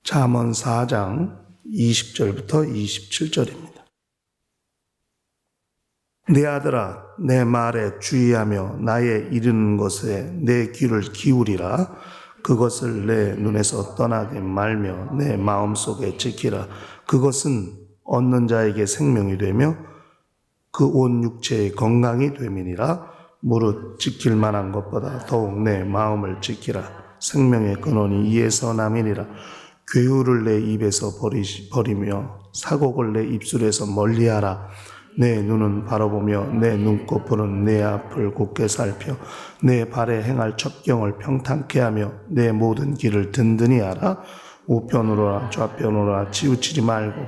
잠언 4장 20절부터 27절입니다. 내 아들아, 내 말에 주의하며 나의 이르는 것에 내 귀를 기울이라. 그것을 내 눈에서 떠나게 말며 내 마음속에 지키라. 그것은 얻는 자에게 생명이 되며 그 온 육체의 건강이 됨이니라. 무릇 지킬 만한 것보다 더욱 내 마음을 지키라. 생명의 근원이 이에서 남이니라. 괴유를 내 입에서 버리며 사곡을 내 입술에서 멀리하라. 내 눈은 바라보며 내 눈꺼풀은 내 앞을 곧게 살펴 내 발에 행할 첩경을 평탄케 하며 내 모든 길을 든든히 하라. 우편으로나 좌편으로나 치우치지 말고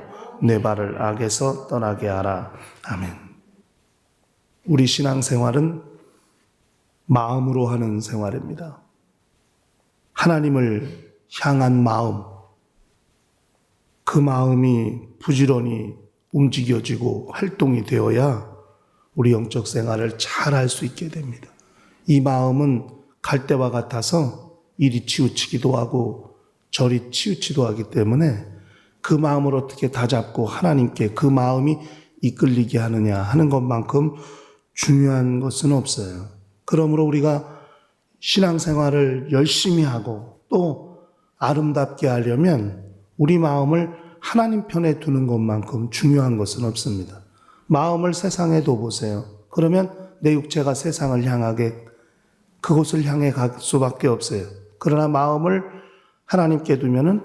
내 발을 악에서 떠나게 하라. 아멘. 우리 신앙생활은 마음으로 하는 생활입니다. 하나님을 향한 마음, 그 마음이 부지런히 움직여지고 활동이 되어야 우리 영적 생활을 잘 할 수 있게 됩니다. 이 마음은 갈대와 같아서 이리 치우치기도 하고 저리 치우치기도 하기 때문에 그 마음을 어떻게 다잡고 하나님께 그 마음이 이끌리게 하느냐 하는 것만큼 중요한 것은 없어요. 그러므로 우리가 신앙생활을 열심히 하고 또 아름답게 하려면 우리 마음을 하나님 편에 두는 것만큼 중요한 것은 없습니다. 마음을 세상에 둬보세요. 그러면 내 육체가 세상을 향하게 그곳을 향해 갈 수밖에 없어요. 그러나 마음을 하나님께 두면은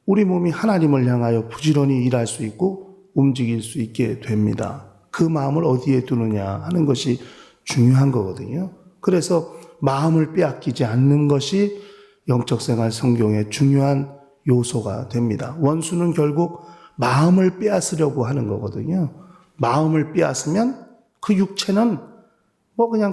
우리 몸이 하나님을 향하여 부지런히 일할 수 있고 움직일 수 있게 됩니다. 그 마음을 어디에 두느냐 하는 것이 중요한 거거든요. 그래서 마음을 빼앗기지 않는 것이 영적 생활 성경의 중요한 요소가 됩니다. 원수는 결국 마음을 빼앗으려고 하는 거거든요. 마음을 빼앗으면 그 육체는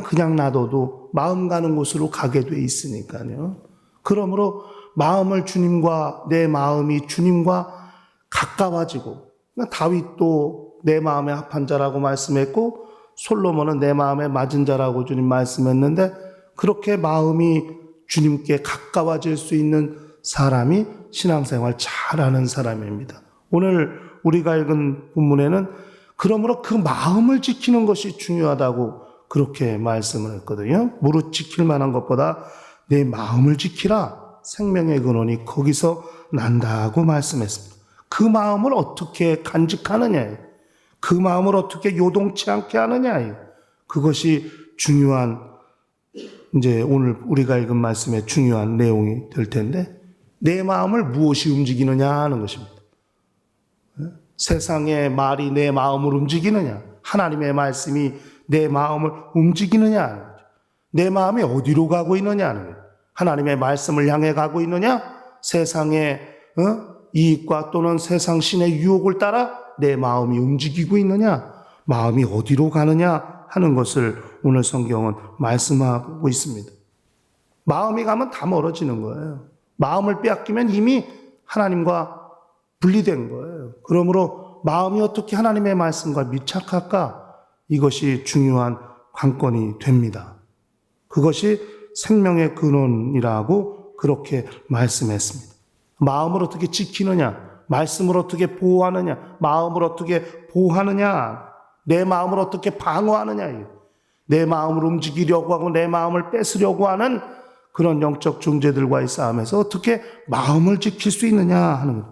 그냥 놔둬도 마음 가는 곳으로 가게 돼 있으니까요. 그러므로 마음을 주님과 내 마음이 주님과 가까워지고, 다윗도 내 마음에 합한 자라고 말씀했고 솔로몬은 내 마음에 맞은 자라고 주님 말씀했는데, 그렇게 마음이 주님께 가까워질 수 있는 사람이 신앙생활 잘하는 사람입니다. 오늘 우리가 읽은 본문에는 그러므로 그 마음을 지키는 것이 중요하다고 그렇게 말씀을 했거든요. 무릇 지킬 만한 것보다 내 마음을 지키라. 생명의 근원이 거기서 난다고 말씀했습니다. 그 마음을 어떻게 간직하느냐, 그 마음을 어떻게 요동치 않게 하느냐, 그것이 중요한, 이제 오늘 우리가 읽은 말씀의 중요한 내용이 될 텐데, 내 마음을 무엇이 움직이느냐 하는 것입니다. 세상의 말이 내 마음을 움직이느냐, 하나님의 말씀이 내 마음을 움직이느냐 하는 거죠. 내 마음이 어디로 가고 있느냐 하는 거예요. 하나님의 말씀을 향해 가고 있느냐, 세상의 이익과 또는 세상 신의 유혹을 따라 내 마음이 움직이고 있느냐, 마음이 어디로 가느냐 하는 것을 오늘 성경은 말씀하고 있습니다. 마음이 가면 다 멀어지는 거예요. 마음을 빼앗기면 이미 하나님과 분리된 거예요. 그러므로 마음이 어떻게 하나님의 말씀과 밀착할까? 이것이 중요한 관건이 됩니다. 그것이 생명의 근원이라고 그렇게 말씀했습니다. 마음을 어떻게 지키느냐, 말씀을 어떻게 보호하느냐, 마음을 어떻게 보호하느냐, 내 마음을 어떻게 방어하느냐, 내 마음을 움직이려고 하고 내 마음을 뺏으려고 하는 그런 영적 존재들과의 싸움에서 어떻게 마음을 지킬 수 있느냐 하는 것.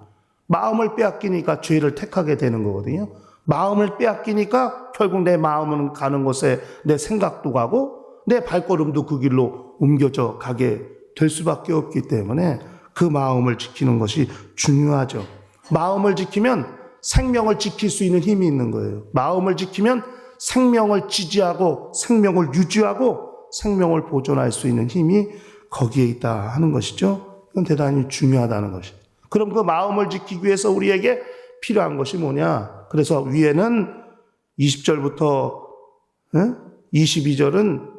마음을 빼앗기니까 죄를 택하게 되는 거거든요. 마음을 빼앗기니까 결국 내 마음은 가는 곳에 내 생각도 가고 내 발걸음도 그 길로 옮겨져 가게 될 수밖에 없기 때문에 그 마음을 지키는 것이 중요하죠. 마음을 지키면 생명을 지킬 수 있는 힘이 있는 거예요. 마음을 지키면 생명을 지지하고 생명을 유지하고 생명을 보존할 수 있는 힘이 거기에 있다 하는 것이죠. 이건 대단히 중요하다는 것이죠. 그럼 그 마음을 지키기 위해서 우리에게 필요한 것이 뭐냐? 그래서 위에는 20절부터 22절은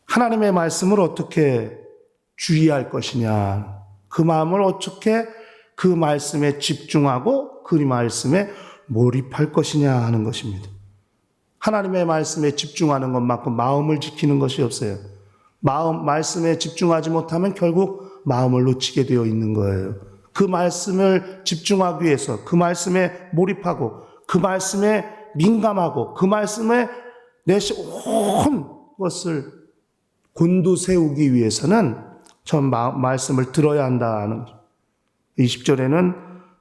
하나님의 말씀을 어떻게 주의할 것이냐, 그 마음을 어떻게 그 말씀에 집중하고 그 말씀에 몰입할 것이냐 하는 것입니다. 하나님의 말씀에 집중하는 것만큼 마음을 지키는 것이 없어요. 말씀에 집중하지 못하면 결국 마음을 놓치게 되어 있는 거예요. 그 말씀을 집중하기 위해서 그 말씀에 몰입하고 그 말씀에 민감하고 그 말씀에 내 온 것을 곤두세우기 위해서는 전 말씀을 들어야 한다는 거죠. 20절에는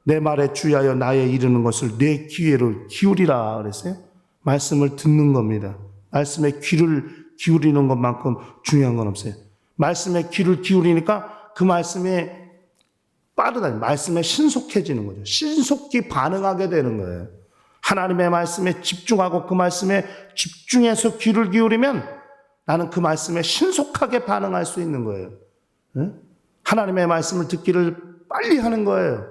내 말에 주의하여 나에 이르는 것을 내 귀를 기울이라 그랬어요. 말씀을 듣는 겁니다. 말씀에 귀를 기울이는 것만큼 중요한 건 없어요. 말씀에 귀를 기울이니까 그 말씀에 빠르다. 말씀에 신속해지는 거죠. 신속히 반응하게 되는 거예요. 하나님의 말씀에 집중하고 그 말씀에 집중해서 귀를 기울이면 나는 그 말씀에 신속하게 반응할 수 있는 거예요. 하나님의 말씀을 듣기를 빨리 하는 거예요.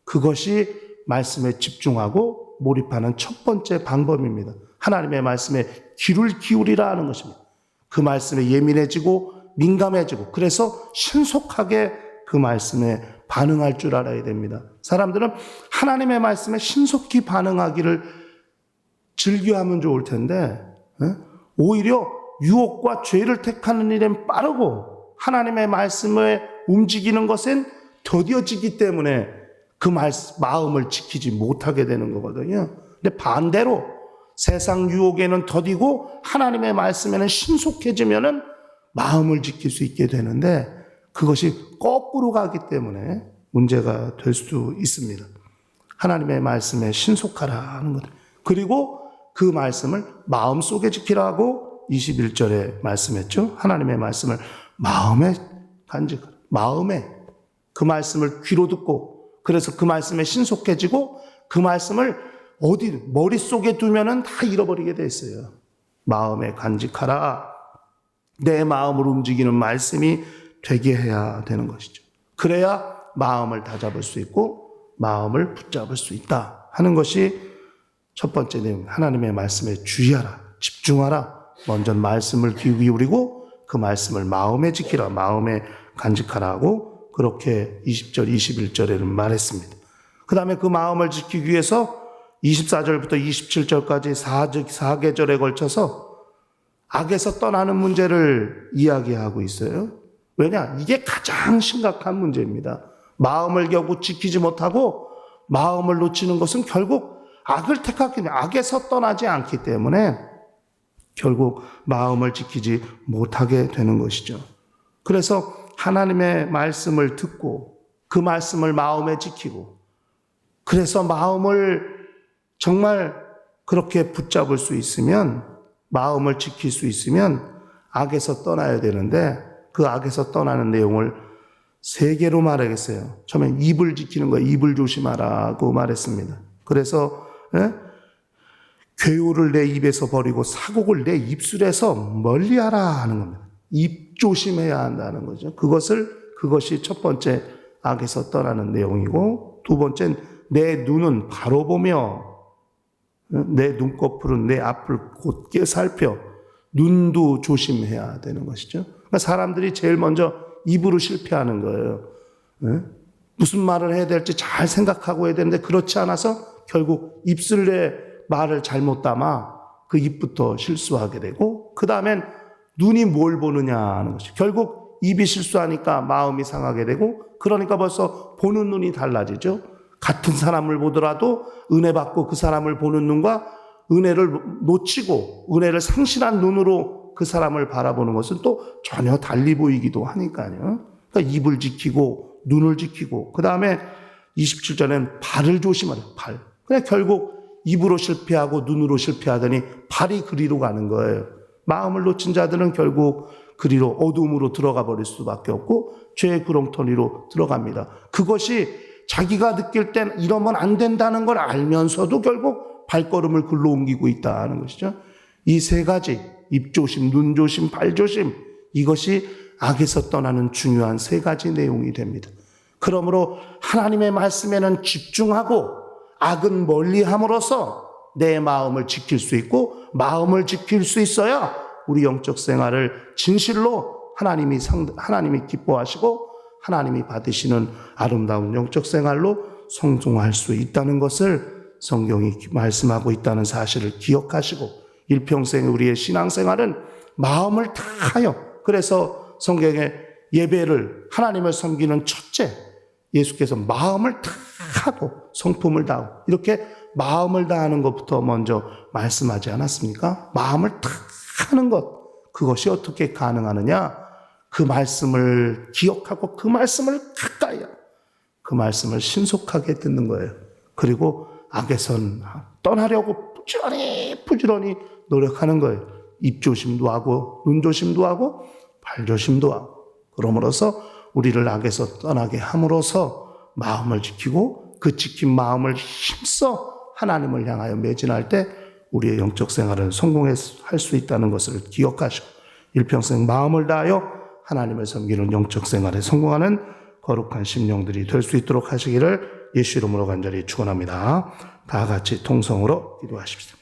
그것이 말씀에 집중하고 몰입하는 첫 번째 방법입니다. 하나님의 말씀에 귀를 기울이라 하는 것입니다. 그 말씀에 예민해지고 민감해지고 그래서 신속하게 그 말씀에 반응할 줄 알아야 됩니다. 사람들은 하나님의 말씀에 신속히 반응하기를 즐겨하면 좋을 텐데 오히려 유혹과 죄를 택하는 일엔 빠르고 하나님의 말씀에 움직이는 것엔 더뎌지기 때문에 그 마음을 지키지 못하게 되는 거거든요. 근데 반대로 세상 유혹에는 더디고 하나님의 말씀에는 신속해지면은 마음을 지킬 수 있게 되는데 그것이 거꾸로 가기 때문에 문제가 될 수도 있습니다. 하나님의 말씀에 신속하라 하는 것. 그리고 그 말씀을 마음속에 지키라고 21절에 말씀했죠. 하나님의 말씀을 마음에 간직하라. 마음에 그 말씀을 귀로 듣고 그래서 그 말씀에 신속해지고 그 말씀을 어디 머릿속에 두면은 다 잃어버리게 돼 있어요. 마음에 간직하라. 내 마음을 움직이는 말씀이 되게 해야 되는 것이죠. 그래야 마음을 다잡을 수 있고 마음을 붙잡을 수 있다 하는 것이 첫 번째 내용. 하나님의 말씀에 주의하라. 집중하라. 먼저 말씀을 귀 기울이고 그 말씀을 마음에 지키라. 마음에 간직하라고 그렇게 20절, 21절에는 말했습니다. 그 다음에 그 마음을 지키기 위해서 24절부터 27절까지 4계절에 걸쳐서 악에서 떠나는 문제를 이야기하고 있어요. 왜냐? 이게 가장 심각한 문제입니다. 마음을 겨우 지키지 못하고 마음을 놓치는 것은 결국 악을 택하기 때문에 악에서 떠나지 않기 때문에 결국 마음을 지키지 못하게 되는 것이죠. 그래서 하나님의 말씀을 듣고 그 말씀을 마음에 지키고 그래서 마음을 정말 그렇게 붙잡을 수 있으면 마음을 지킬 수 있으면 악에서 떠나야 되는데 그 악에서 떠나는 내용을 3개로 말하겠어요. 처음엔 입을 지키는 거예요. 입을 조심하라고 말했습니다. 그래서 괴우를 내 입에서 버리고 사곡을 내 입술에서 멀리하라 하는 겁니다. 입 조심해야 한다는 거죠. 그것이 첫 번째 악에서 떠나는 내용이고 두 번째는 내 눈은 바로 보며 내 눈꺼풀은 내 앞을 곧게 살펴 눈도 조심해야 되는 것이죠. 그러니까 사람들이 제일 먼저 입으로 실패하는 거예요. 무슨 말을 해야 될지 잘 생각하고 해야 되는데 그렇지 않아서 결국 입술에 말을 잘못 담아 그 입부터 실수하게 되고 그 다음엔 눈이 뭘 보느냐 하는 것이 결국 입이 실수하니까 마음이 상하게 되고 그러니까 벌써 보는 눈이 달라지죠. 같은 사람을 보더라도 은혜 받고 그 사람을 보는 눈과 은혜를 놓치고 은혜를 상실한 눈으로 그 사람을 바라보는 것은 또 전혀 달리 보이기도 하니까요. 그러니까 입을 지키고 눈을 지키고 그 다음에 27절에는 발을 조심하라. 발. 그냥 결국 입으로 실패하고 눈으로 실패하더니 발이 그리로 가는 거예요. 마음을 놓친 자들은 결국 그리로 어둠으로 들어가 버릴 수밖에 없고 죄의 구렁텅이로 들어갑니다. 그것이 자기가 느낄 땐 이러면 안 된다는 걸 알면서도 결국 발걸음을 글로 옮기고 있다는 것이죠. 이 3가지 입조심, 눈조심, 발조심 이것이 악에서 떠나는 중요한 3가지 내용이 됩니다. 그러므로 하나님의 말씀에는 집중하고 악은 멀리함으로써 내 마음을 지킬 수 있고 마음을 지킬 수 있어야 우리 영적 생활을 진실로 하나님이 기뻐하시고 하나님이 받으시는 아름다운 영적 생활로 성공할 수 있다는 것을 성경이 말씀하고 있다는 사실을 기억하시고 일평생 우리의 신앙생활은 마음을 다하여 그래서 성경에 예배를 하나님을 섬기는 첫째 예수께서 마음을 다하고 성품을 다하고 이렇게 마음을 다하는 것부터 먼저 말씀하지 않았습니까? 마음을 다하는 것, 그것이 어떻게 가능하느냐? 그 말씀을 기억하고 그 말씀을 가까이 하고 그 말씀을 신속하게 듣는 거예요. 그리고 악에선 떠나려고 부지런히 노력하는 거예요. 입조심도 하고 눈조심도 하고 발조심도 하고 그러므로서 우리를 악에서 떠나게 함으로써 마음을 지키고 그 지킨 마음을 힘써 하나님을 향하여 매진할 때 우리의 영적 생활은 성공할 수 있다는 것을 기억하시고 일평생 마음을 다하여 하나님을 섬기는 영적 생활에 성공하는 거룩한 심령들이 될 수 있도록 하시기를 예수 이름으로 간절히 축원합니다. 다 같이 통성으로 기도하십시오.